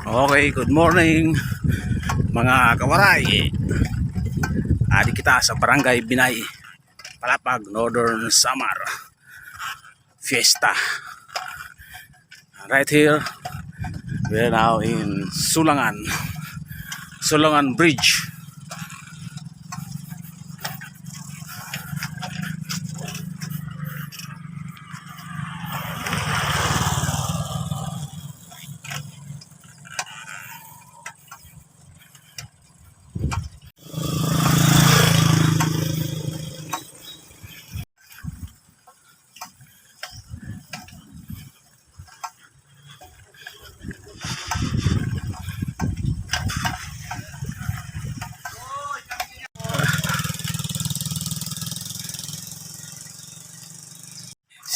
Okay, good morning mga kawaray. Adi kita sa Barangay Binay, Palapag, Northern Samar Fiesta. Right here, we're now in Sulangan Bridge.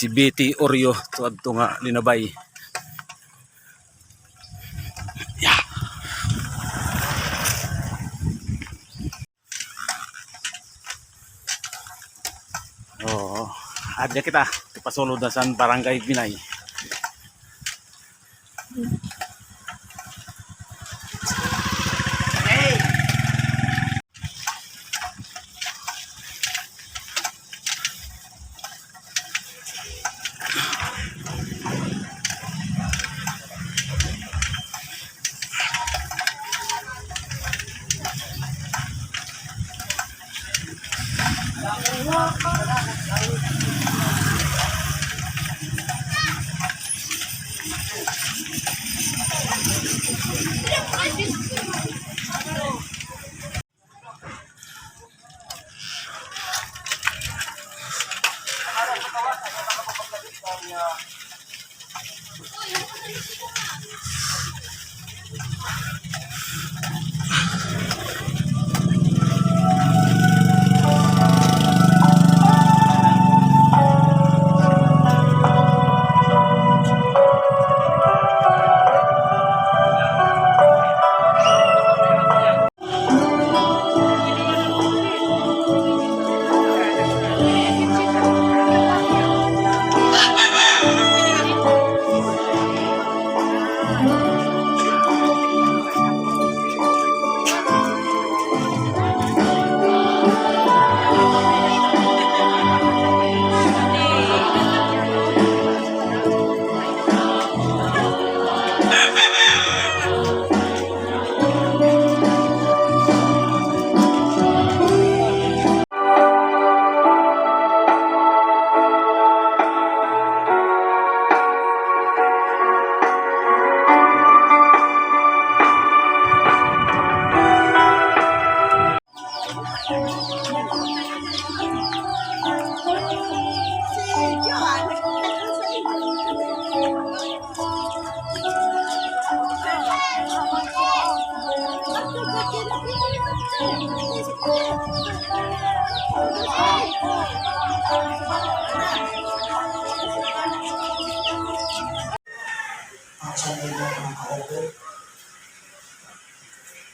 Si Betty Oreo tuadto nga linabay. Yeah. Oh, adya kita pasulod na sa Barangay Binay.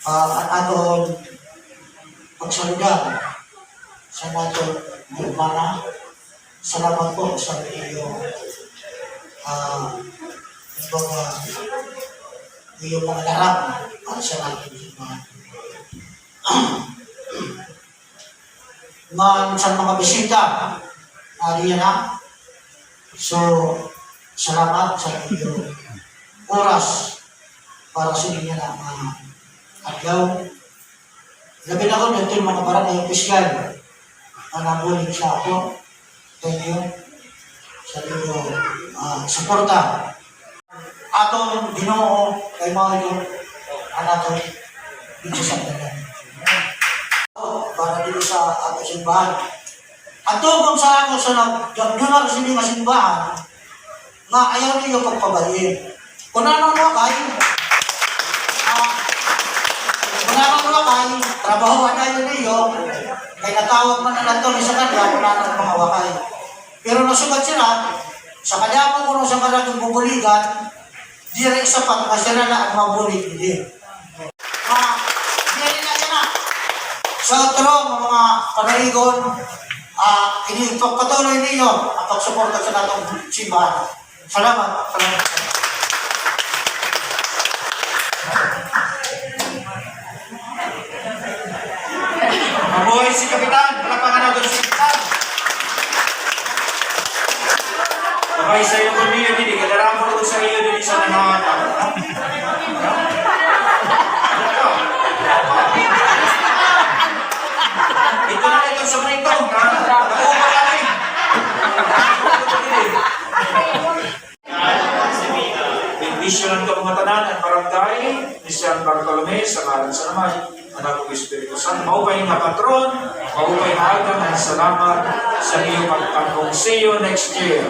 Ang aton pagsaludar sa nato Nirvana. Salamat po sa iyong iyong mga larap para sa natin Nirvana. Sa mga bisita, ariyan na. So, salamat sa iyong oras para sa inyo na adlaw. Labi na ko dito yung mga barangay opisyal na nabulig sa ako. Thank you sa iyong suporta. Atong Ginoo kay mga itong anato dito sa dalan. Para dito sa ato simbahan. At tugong sa ako sa nagdungar sa mga simbahan nga ayaw niyo pagpabaliin. Kung ano kayo, trabaho na yun niyo, kaya natawag man na lang sa kanya, wala nang mga wakay. Pero nasugat sila, sa kanya mo kung sa kanya bubuligan, direk sa pagkasira na ang mabulig hindi. Hindi na yan na. Sa otro, mga panaligon, patuloy ninyo ang pagsuporta sa natong simbahan. Salamat. Mabuhay si Kapitan! Palapakan natin si Kapitan! Sabay sa iyo kung niyo din, kailangan mo sa iyo din sa nangatang. Ito na ito sa mga ito. Nag-uumag natin. Bendisyon ang kamatanan at barangay ni San Bartolome sa ngalan sa Ama, Anak ng Espiritu Santo. Maupay na patron, maupay na agam, at salamat sa iyong pagtangkong. See you next year.